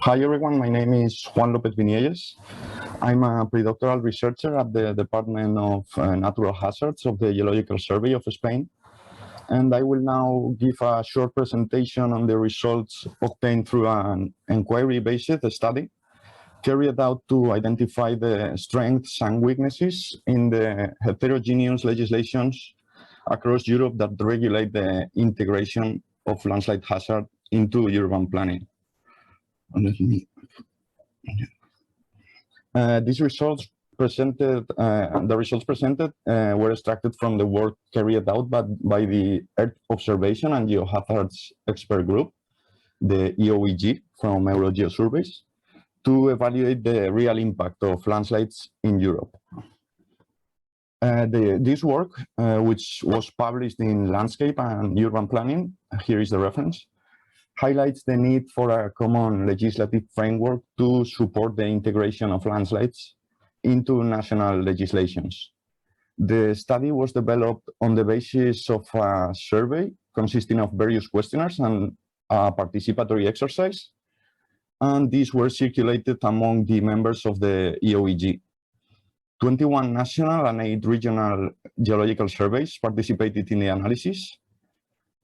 Hi everyone, my name is Juan Lopez Vinielles. I'm a predoctoral researcher at the Department of Natural Hazards of the Geological Survey of Spain. And I will now give a short presentation on the results obtained through an enquiry-based study carried out to identify the strengths and weaknesses in the heterogeneous legislations across Europe that regulate the integration of landslide hazard into urban planning. These results presented, the results presented were extracted from the work carried out by the Earth Observation and Geohazards expert group, the EOEG from Geological Surveys, to evaluate the real impact of landslides in Europe. This work, which was published in Landscape and Urban Planning, here is the reference, highlights the need for a common legislative framework to support the integration of landslides into national legislations. The study was developed on the basis of a survey consisting of various questionnaires and a participatory exercise, and these were circulated among the members of the EOEG. 21 national and 8 regional geological surveys participated in the analysis.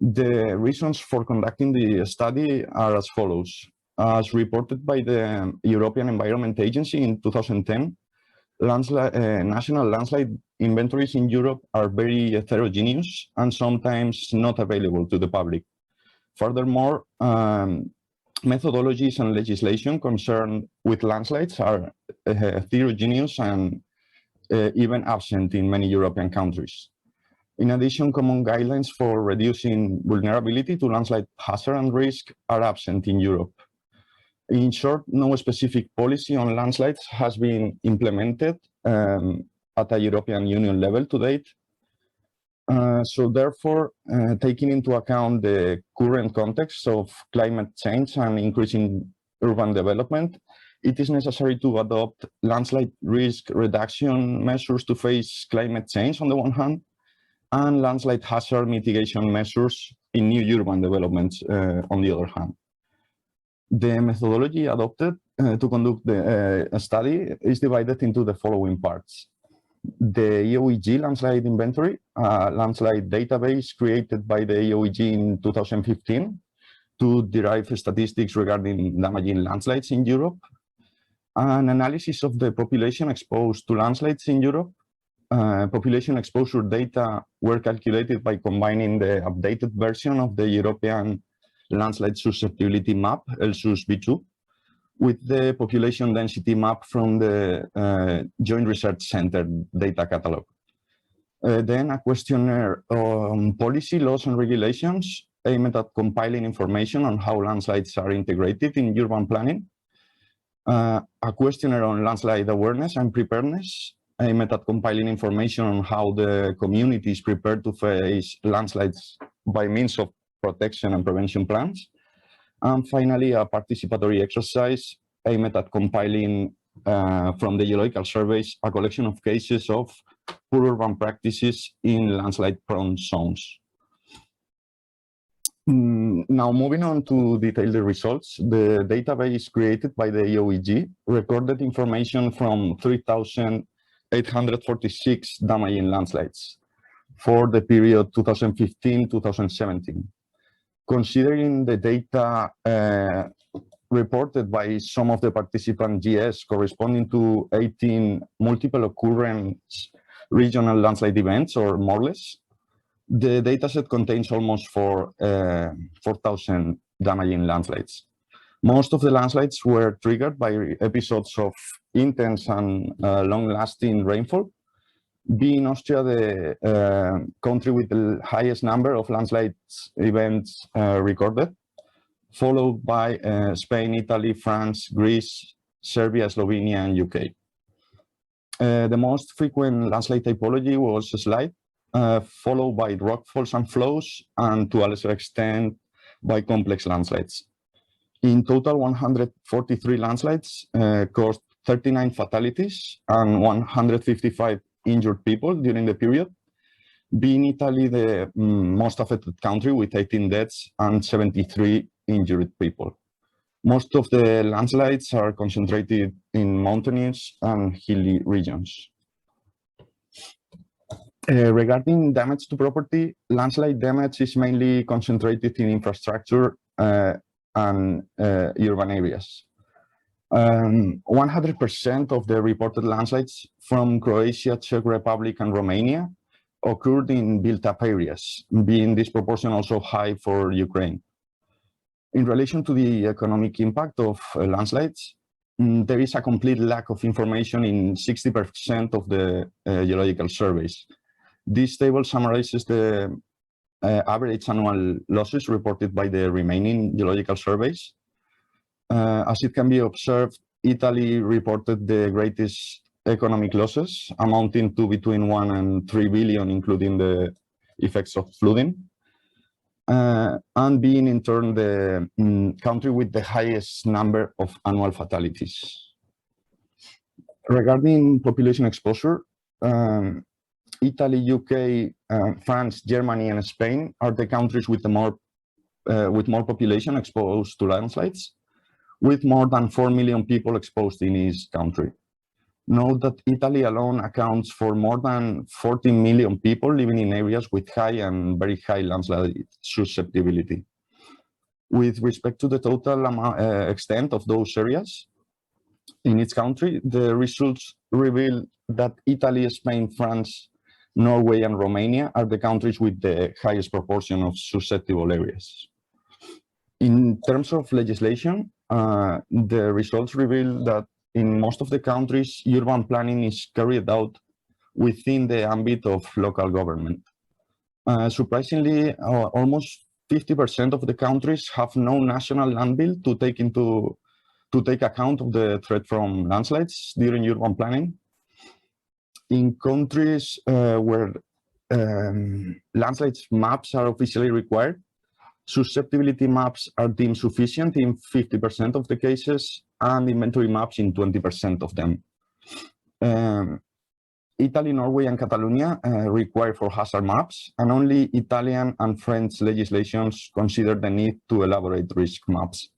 The reasons for conducting the study are as follows. As reported by the European Environment Agency in 2010, national landslide inventories in Europe are very heterogeneous and sometimes not available to the public. Furthermore, methodologies and legislation concerned with landslides are heterogeneous and even absent in many European countries. In addition, common guidelines for reducing vulnerability to landslide hazard and risk are absent in Europe. In short, no specific policy on landslides has been implemented at a European Union level to date. So therefore, taking into account the current context of climate change and increasing urban development, it is necessary to adopt landslide risk reduction measures to face climate change on the one hand, and landslide hazard mitigation measures in new urban developments on the other hand. The methodology adopted to conduct the study is divided into the following parts. The EOEG Landslide Inventory, a landslide database created by the EOEG in 2015 to derive statistics regarding damaging landslides in Europe. An analysis of the population exposed to landslides in Europe. Population exposure data were calculated by combining the updated version of the European Landslide Susceptibility Map, LSUS-V2, with the population density map from the Joint Research Center data catalog. Then a questionnaire on policy, laws and regulations aimed at compiling information on how landslides are integrated in urban planning. A questionnaire on landslide awareness and preparedness aimed at compiling information on how the community is prepared to face landslides by means of protection and prevention plans. And finally, a participatory exercise aimed at compiling from the geological surveys a collection of cases of poor urban practices in landslide-prone zones. Now, moving on to detail the results, the database created by the EOEG recorded information from 3,846 damaging landslides for the period 2015-2017. Considering the data reported by some of the participant GS corresponding to 18 multiple occurrence regional landslide events or more or less, the dataset contains almost 4,000 damaging landslides. Most of the landslides were triggered by episodes of intense and long-lasting rainfall, being Austria the country with the highest number of landslides events recorded, followed by Spain, Italy, France, Greece, Serbia, Slovenia, and UK. The most frequent landslide typology was slide, followed by rockfalls and flows, and to a lesser extent by complex landslides. In total, 143 landslides caused 39 fatalities and 155 injured people during the period, being Italy the most affected country with 18 deaths and 73 injured people. Most of the landslides are concentrated in mountainous and hilly regions. Regarding damage to property, landslide damage is mainly concentrated in infrastructure and urban areas. 100% of the reported landslides from Croatia, Czech Republic, and Romania occurred in built-up areas, being this proportion also high for Ukraine. In relation to the economic impact of landslides, there is a complete lack of information in 60% of the geological surveys. This table summarizes the average annual losses reported by the remaining geological surveys. As it can be observed, Italy reported the greatest economic losses, amounting to between 1 and 3 billion, including the effects of flooding, and being in turn the country with the highest number of annual fatalities. Regarding population exposure, Italy, UK, France, Germany, and Spain are the countries with more population exposed to landslides, with more than 4 million people exposed in each country. Note that Italy alone accounts for more than 14 million people living in areas with high and very high landslide susceptibility. With respect to the total extent of those areas in each country, the results reveal that Italy, Spain, France, Norway, and Romania are the countries with the highest proportion of susceptible areas. In terms of legislation, the results reveal that in most of the countries, urban planning is carried out within the ambit of local government. Surprisingly, almost 50% of the countries have no national land bill to take account of the threat from landslides during urban planning. In countries where landslides maps are officially required, susceptibility maps are deemed sufficient in 50% of the cases, and inventory maps in 20% of them. Italy, Norway, and Catalonia require for hazard maps, and only Italian and French legislations consider the need to elaborate risk maps.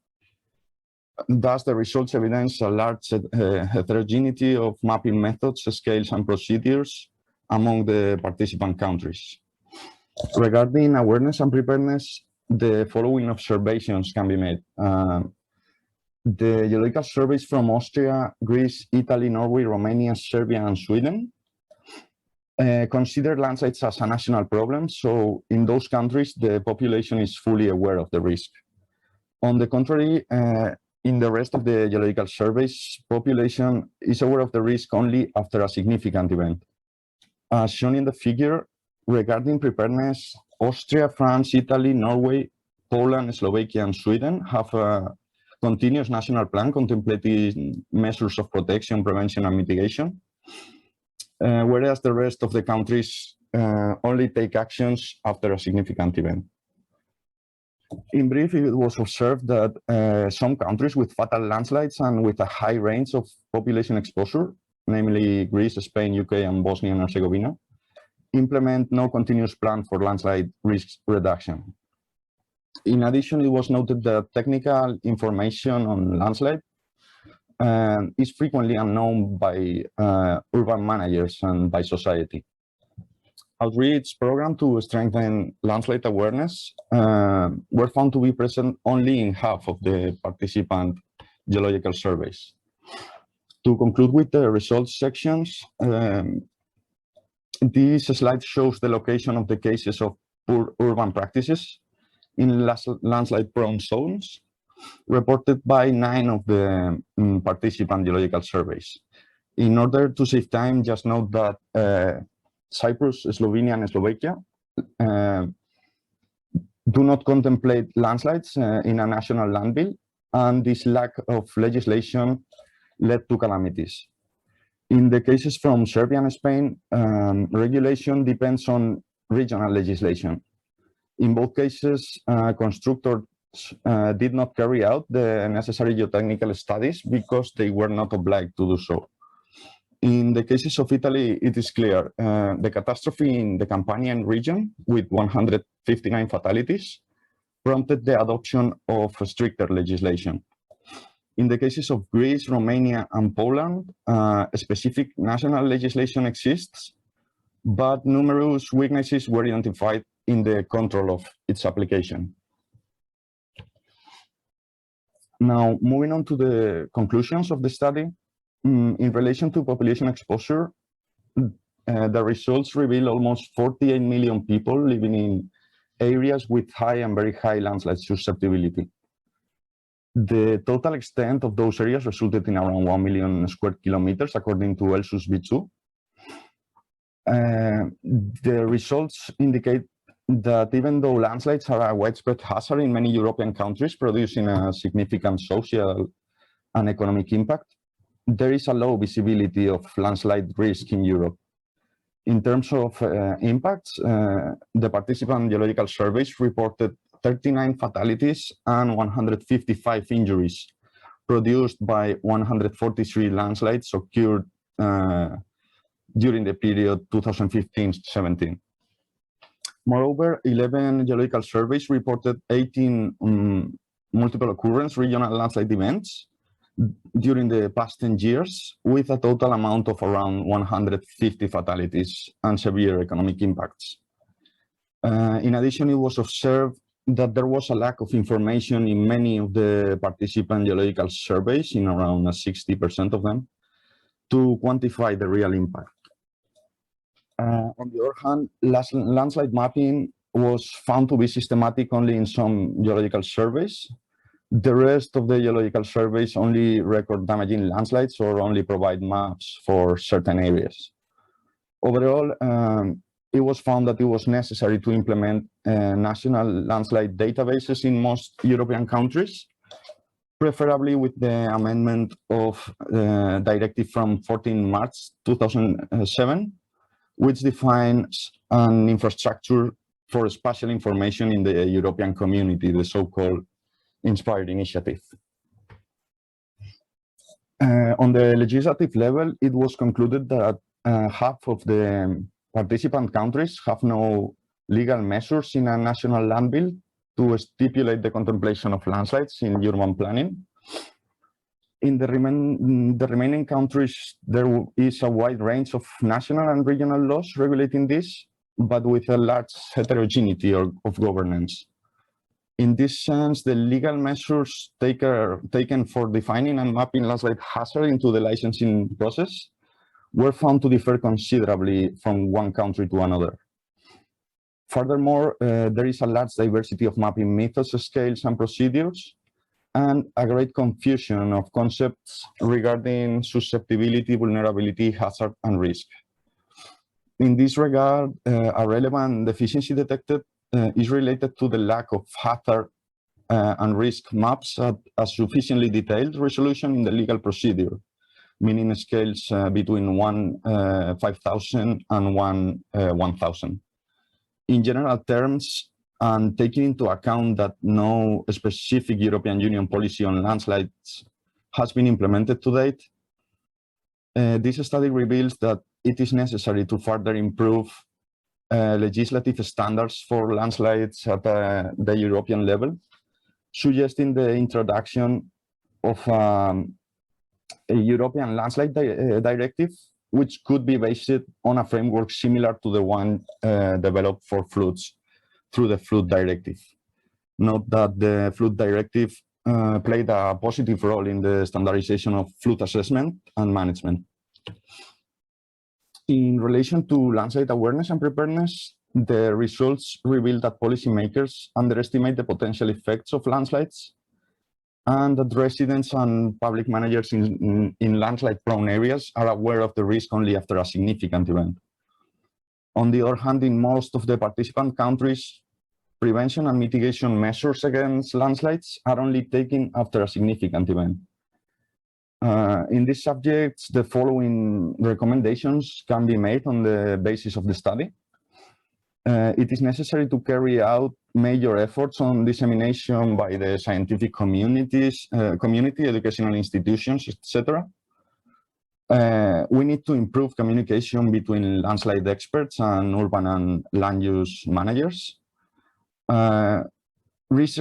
Thus, the results evidence a large heterogeneity of mapping methods, scales, and procedures among the participant countries. Regarding awareness and preparedness, the following observations can be made. The geological surveys from Austria, Greece, Italy, Norway, Romania, Serbia, and Sweden consider landslides as a national problem, so in those countries, the population is fully aware of the risk. On the contrary, in the rest of the geological surveys, population is aware of the risk only after a significant event. As shown in the figure, regarding preparedness, Austria, France, Italy, Norway, Poland, Slovakia, and Sweden have a continuous national plan contemplating measures of protection, prevention, and mitigation, whereas the rest of the countries only take actions after a significant event. In brief, it was observed that some countries with fatal landslides and with a high range of population exposure, namely Greece, Spain, UK, and Bosnia and Herzegovina, implement no continuous plan for landslide risk reduction. In addition, it was noted that technical information on landslide is frequently unknown by urban managers and by society. Outreach programs to strengthen landslide awareness were found to be present only in half of the participant geological surveys. To conclude with the results sections, this slide shows the location of the cases of poor urban practices in landslide-prone zones reported by 9 of the participant geological surveys. In order to save time, just note that Cyprus, Slovenia, and Slovakia do not contemplate landslides in a national land bill, and this lack of legislation led to calamities. In the cases from Serbia and Spain, regulation depends on regional legislation. In both cases, constructors did not carry out the necessary geotechnical studies because they were not obliged to do so. In the cases of Italy, it is clear the catastrophe in the Campanian region with 159 fatalities prompted the adoption of stricter legislation. In the cases of Greece, Romania, and Poland, a specific national legislation exists, but numerous weaknesses were identified in the control of its application. Now, moving on to the conclusions of the study, in relation to population exposure, the results reveal almost 48 million people living in areas with high and very high landslide susceptibility. The total extent of those areas resulted in around 1 million square kilometers, according to ELSUS V2. The results indicate that even though landslides are a widespread hazard in many European countries, producing a significant social and economic impact, there is a low visibility of landslide risk in Europe. In terms of impacts, the participant geological surveys reported 39 fatalities and 155 injuries produced by 143 landslides occurred during the period 2015-17. Moreover, 11 geological surveys reported 18 multiple occurrence regional landslide events during the past 10 years, with a total amount of around 150 fatalities and severe economic impacts. In addition, it was observed that there was a lack of information in many of the participant geological surveys, in around 60% of them, to quantify the real impact. On the other hand, landslide mapping was found to be systematic only in some geological surveys. The rest of the geological surveys only record damaging landslides or only provide maps for certain areas. Overall, it was found that it was necessary to implement national landslide databases in most European countries, preferably with the amendment of the Directive from 14 March 2007, which defines an infrastructure for spatial information in the European community, the so-called Inspired initiative. On the legislative level, it was concluded that half of the participant countries have no legal measures in a national land bill to stipulate the contemplation of landslides in urban planning. In the remaining countries, there is a wide range of national and regional laws regulating this, but with a large heterogeneity of governance. In this sense, the legal measures taken for defining and mapping landslide hazard into the licensing process were found to differ considerably from one country to another. Furthermore, there is a large diversity of mapping methods, scales, and procedures, and a great confusion of concepts regarding susceptibility, vulnerability, hazard, and risk. In this regard, a relevant deficiency detected is related to the lack of hazard and risk maps at a sufficiently detailed resolution in the legal procedure, meaning scales between 5,000 and 1,000. In general terms, and taking into account that no specific European Union policy on landslides has been implemented to date, this study reveals that it is necessary to further improve legislative standards for landslides at the European level, suggesting the introduction of a European landslide directive, which could be based on a framework similar to the one developed for floods through the Flood Directive. Note that the Flood Directive played a positive role in the standardization of flood assessment and management. In relation to landslide awareness and preparedness, the results reveal that policymakers underestimate the potential effects of landslides, and that residents and public managers in landslide-prone areas are aware of the risk only after a significant event. On the other hand, in most of the participant countries, prevention and mitigation measures against landslides are only taken after a significant event. In these subjects, the following recommendations can be made on the basis of the study. It is necessary to carry out major efforts on dissemination by the scientific community, educational institutions, etc. We need to improve communication between landslide experts and urban and land use managers. Risk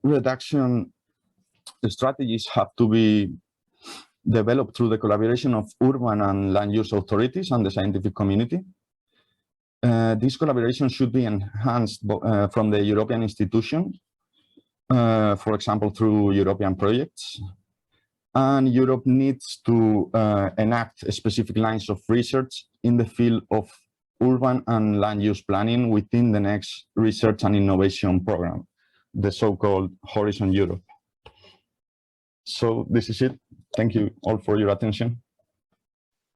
reduction The strategies have to be developed through the collaboration of urban and land use authorities and the scientific community. This collaboration should be enhanced from the European institutions, for example, through European projects. And Europe needs to enact specific lines of research in the field of urban and land use planning within the next research and innovation program, the so-called Horizon Europe. So this is it. Thank you all for your attention.